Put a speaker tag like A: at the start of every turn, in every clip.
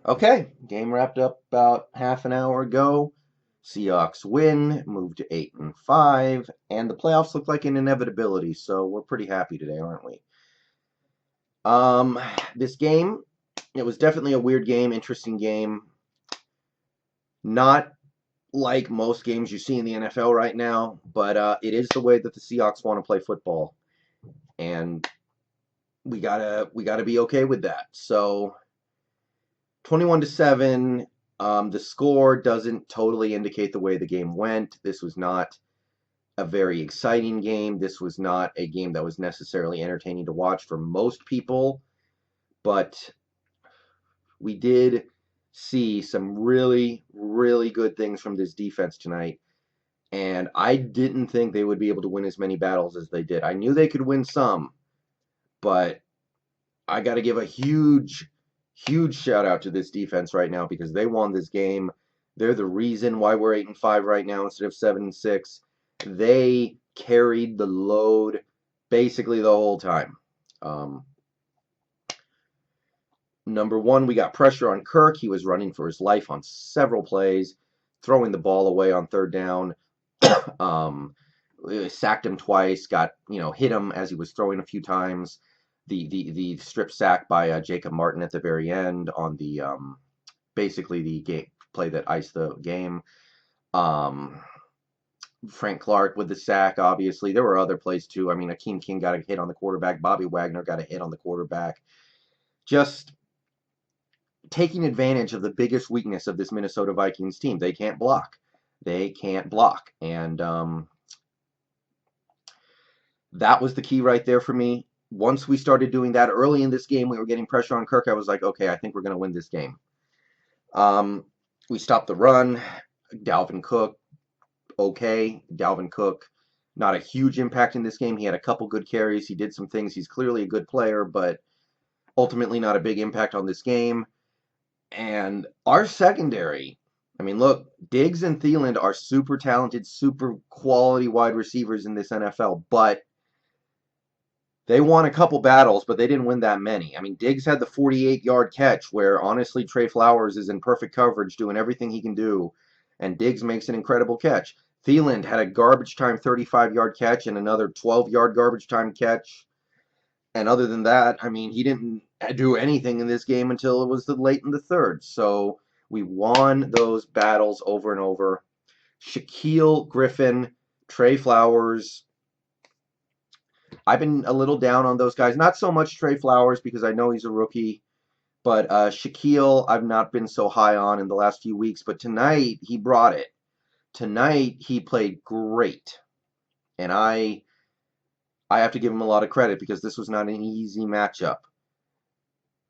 A: Okay, game wrapped up about half an hour ago. Seahawks win, moved to 8-5, and the playoffs look like an inevitability. So we're pretty happy today, aren't we? Um, this game, it was definitely a weird game, interesting game. Not like most games you see in the NFL right now, but it is the way that the Seahawks want to play football, and we gotta be okay with that. So 21-7. The score doesn't totally indicate the way the game went. This was not a very exciting game. This was not a game that was necessarily entertaining to watch for most people, but we did see some really, really good things from this defense tonight. And I didn't think they would be able to win as many battles as they did. I knew they could win some, but I got to give a huge, huge shout out to this defense right now because they won this game. They're the reason why we're 8-5 right now instead of 7-6. They carried the load basically the whole time. Number one, we got pressure on Kirk. He was running for his life on several plays, throwing the ball away on third down. We sacked him twice. Got hit him as he was throwing a few times. The strip sack by Jacob Martin at the very end on the basically the game play that iced the game. Frank Clark with the sack. Obviously, there were other plays too. I mean, Akeem King got a hit on the quarterback. Bobby Wagner got a hit on the quarterback. Just taking advantage of the biggest weakness of this Minnesota Vikings team. They can't block. They can't block, and that was the key right there for me. Once we started doing that early in this game, we were getting pressure on Kirk. I was like, okay, I think we're going to win this game. We stopped the run. Dalvin Cook, okay. Dalvin Cook, not a huge impact in this game. He had a couple good carries. He did some things. He's clearly a good player, but ultimately not a big impact on this game. And our secondary, I mean, look, Diggs and Thielen are super talented, super quality wide receivers in this NFL, but they won a couple battles, but they didn't win that many. I mean, Diggs had the 48-yard catch where, honestly, Trey Flowers is in perfect coverage doing everything he can do, and Diggs makes an incredible catch. Thielen had a garbage time 35-yard catch and another 12-yard garbage time catch. And other than that, I mean, he didn't do anything in this game until it was the late in the third. So we won those battles over and over. Shaquille Griffin, Trey Flowers, I've been a little down on those guys. Not so much Trey Flowers because I know he's a rookie, but Shaquille I've not been so high on in the last few weeks. But tonight he brought it. Tonight he played great, and I have to give him a lot of credit because this was not an easy matchup.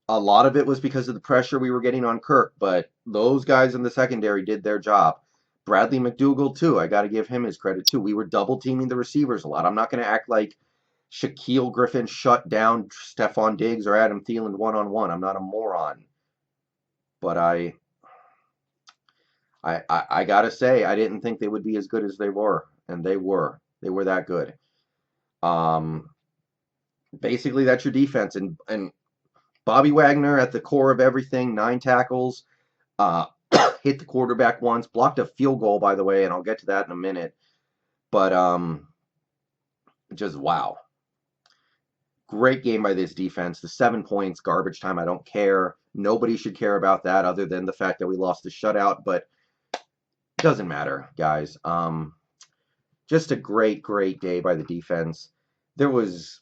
A: A lot of it was because of the pressure we were getting on Kirk, but those guys in the secondary did their job. Bradley McDougald too. I got to give him his credit too. We were double teaming the receivers a lot. I'm not going to act like Shaquille Griffin shut down Stephon Diggs or Adam Thielen one-on-one. I'm not a moron. But I gotta say, I didn't think they would be as good as they were. And they were. They were that good. Um, Basically, that's your defense. And Bobby Wagner at the core of everything, 9 tackles, uh, hit the quarterback once, blocked a field goal, by the way, and I'll get to that in a minute. But just wow. Great game by this defense. The 7 points, garbage time, I don't care. Nobody should care about that other than the fact that we lost the shutout, but it doesn't matter, guys. Just a great, great day by the defense. There was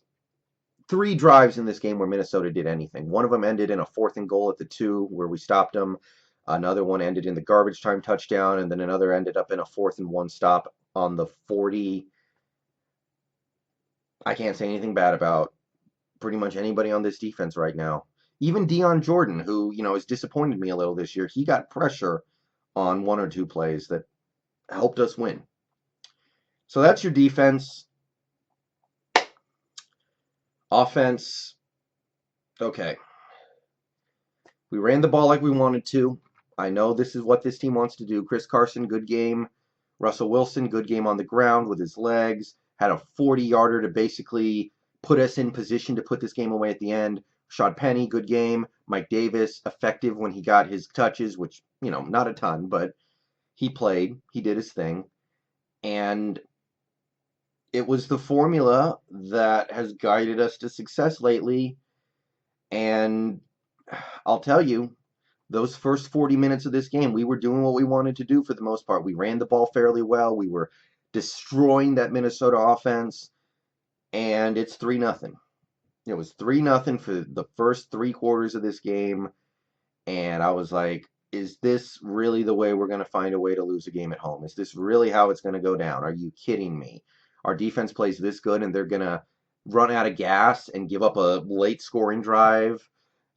A: 3 drives in this game where Minnesota did anything. One of them ended in a 4th and goal at the 2 where we stopped them. Another one ended in the garbage time touchdown, and then another ended up in a 4th and 1 stop on the 40. I can't say anything bad about pretty much anybody on this defense right now. Even Dion Jordan, who, has disappointed me a little this year, he got pressure on 1 or 2 plays that helped us win. So that's your defense. Offense, okay. We ran the ball like we wanted to. I know this is what this team wants to do. Chris Carson, good game. Russell Wilson, good game on the ground with his legs. Had a 40-yarder to basically put us in position to put this game away at the end. Rashad Penny, good game. Mike Davis, effective when he got his touches, which, not a ton, but he played. He did his thing. And it was the formula that has guided us to success lately. And I'll tell you, those first 40 minutes of this game, we were doing what we wanted to do for the most part. We ran the ball fairly well. We were destroying that Minnesota offense. And it's 3-0. It was 3-0 for the first 3 quarters of this game. And I was like, is this really the way we're going to find a way to lose a game at home? Is this really how it's going to go down? Are you kidding me? Our defense plays this good and they're going to run out of gas and give up a late scoring drive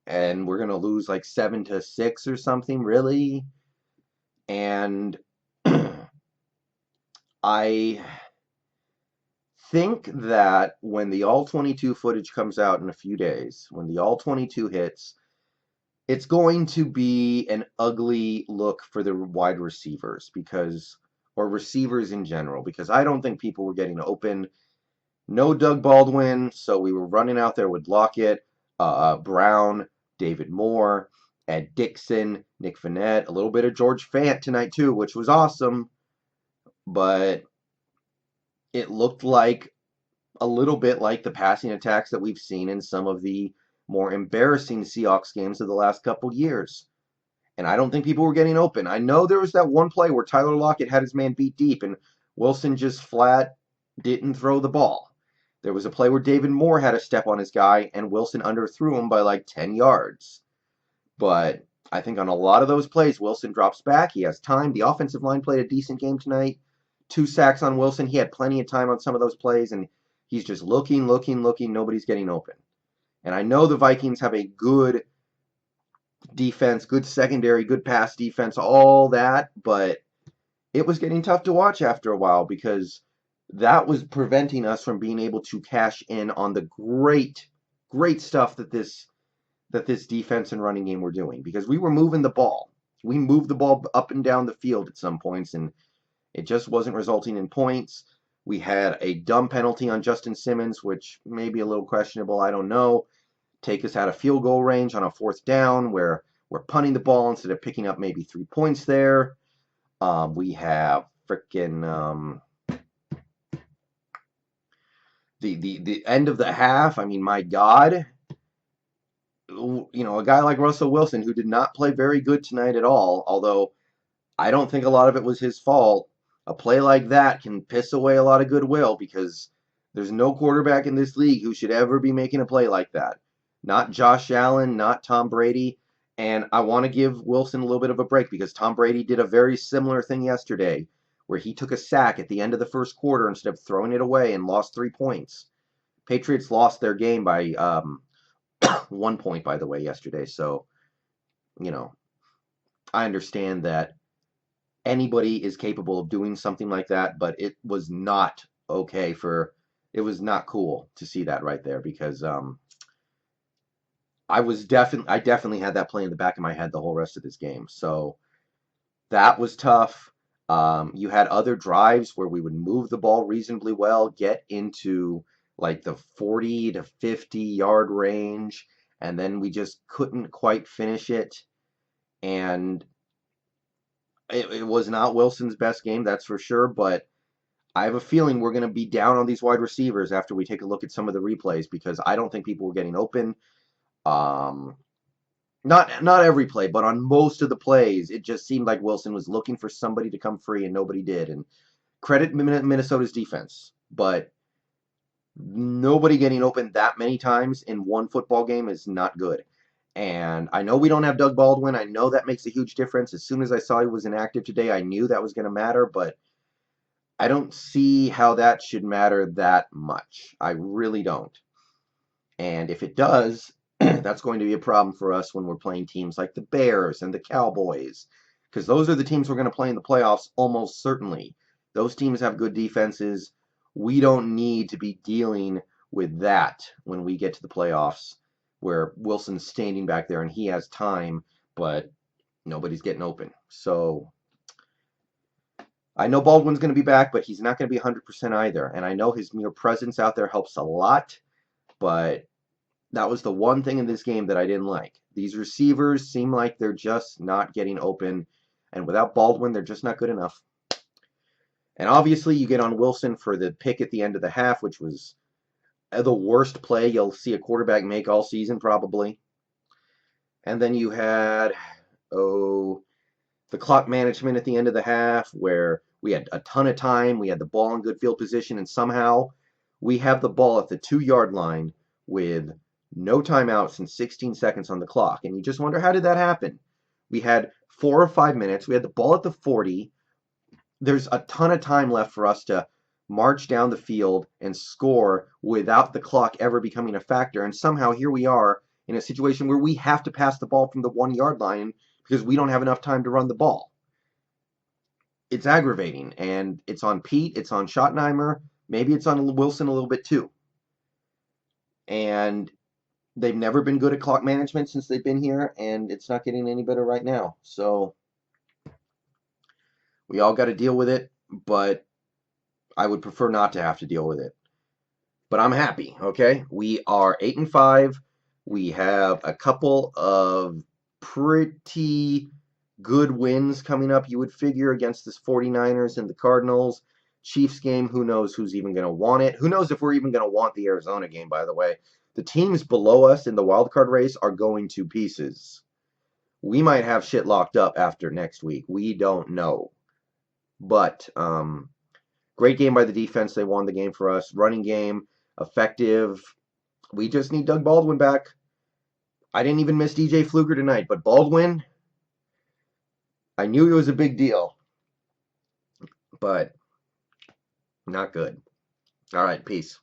A: and we're going to lose like 7-6 or something, really? And I think that when the all-22 footage comes out in a few days, when the all-22 hits, it's going to be an ugly look for the wide receivers or receivers in general, because I don't think people were getting open. No Doug Baldwin, so we were running out there with Lockett, Brown, David Moore, Ed Dixon, Nick Vannett, a little bit of George Fant tonight too, which was awesome, but it looked like a little bit like the passing attacks that we've seen in some of the more embarrassing Seahawks games of the last couple years. And I don't think people were getting open. I know there was that one play where Tyler Lockett had his man beat deep and Wilson just flat didn't throw the ball. There was a play where David Moore had a step on his guy and Wilson underthrew him by like 10 yards. But I think on a lot of those plays, Wilson drops back. He has time. The offensive line played a decent game tonight. 2 sacks on Wilson. He had plenty of time on some of those plays, and he's just looking. Nobody's getting open. And I know the Vikings have a good defense, good secondary, good pass defense, all that, but it was getting tough to watch after a while because that was preventing us from being able to cash in on the great stuff that this defense and running game were doing, because we were moving the ball. We moved the ball up and down the field at some points, and it just wasn't resulting in points. We had a dumb penalty on Justin Simmons, which may be a little questionable, I don't know. Take us out of field goal range on a 4th down where we're punting the ball instead of picking up maybe 3 points there. We have freaking the end of the half. I mean, my God. A guy like Russell Wilson, who did not play very good tonight at all, although I don't think a lot of it was his fault. A play like that can piss away a lot of goodwill, because there's no quarterback in this league who should ever be making a play like that. Not Josh Allen, not Tom Brady. And I want to give Wilson a little bit of a break, because Tom Brady did a very similar thing yesterday where he took a sack at the end of the first quarter instead of throwing it away and lost 3 points. Patriots lost their game by 1 point, by the way, yesterday. So, I understand that anybody is capable of doing something like that, but it was not okay it was not cool to see that right there, because I definitely had that play in the back of my head the whole rest of this game. So that was tough. You had other drives where we would move the ball reasonably well, get into like the 40 to 50 yard range, and then we just couldn't quite finish it. And it was not Wilson's best game, that's for sure, but I have a feeling we're going to be down on these wide receivers after we take a look at some of the replays, because I don't think people were getting open. Not every play, but on most of the plays, it just seemed like Wilson was looking for somebody to come free, and nobody did. And credit Minnesota's defense, but nobody getting open that many times in one football game is not good. And I know we don't have Doug Baldwin. I know that makes a huge difference. As soon as I saw he was inactive today, I knew that was going to matter, but I don't see how that should matter that much. I really don't. And if it does, that's going to be a problem for us when we're playing teams like the Bears and the Cowboys, because those are the teams we're going to play in the playoffs almost certainly. Those teams have good defenses. We don't need to be dealing with that when we get to the playoffs, where Wilson's standing back there and he has time, but nobody's getting open. So I know Baldwin's going to be back, but he's not going to be 100% either. And I know his mere presence out there helps a lot, but That was the one thing in this game that I didn't like. These receivers seem like they're just not getting open, and without Baldwin, they're just not good enough. And obviously, you get on Wilson for the pick at the end of the half, which was the worst play you'll see a quarterback make all season, probably. And then you had, the clock management at the end of the half, where we had a ton of time, we had the ball in good field position, and somehow we have the ball at the 2-yard line with no timeouts and 16 seconds on the clock. And you just wonder, how did that happen? We had 4 or 5 minutes. We had the ball at the 40. There's a ton of time left for us to march down the field and score without the clock ever becoming a factor. And somehow here we are in a situation where we have to pass the ball from the 1-yard line because we don't have enough time to run the ball. It's aggravating, and it's on Pete, it's on Schottenheimer, maybe it's on Wilson a little bit too. And they've never been good at clock management since they've been here, and it's not getting any better right now. So we all got to deal with it, but I would prefer not to have to deal with it. But I'm happy, okay? We are 8-5. We have a couple of pretty good wins coming up, you would figure, against this 49ers and the Cardinals. Chiefs game, who knows who's even going to want it. Who knows if we're even going to want the Arizona game, by the way. The teams below us in the wild card race are going to pieces. We might have shit locked up after next week. We don't know. But great game by the defense. They won the game for us. Running game, effective. We just need Doug Baldwin back. I didn't even miss DJ Fluker tonight, but Baldwin, I knew it was a big deal, but not good. All right, peace.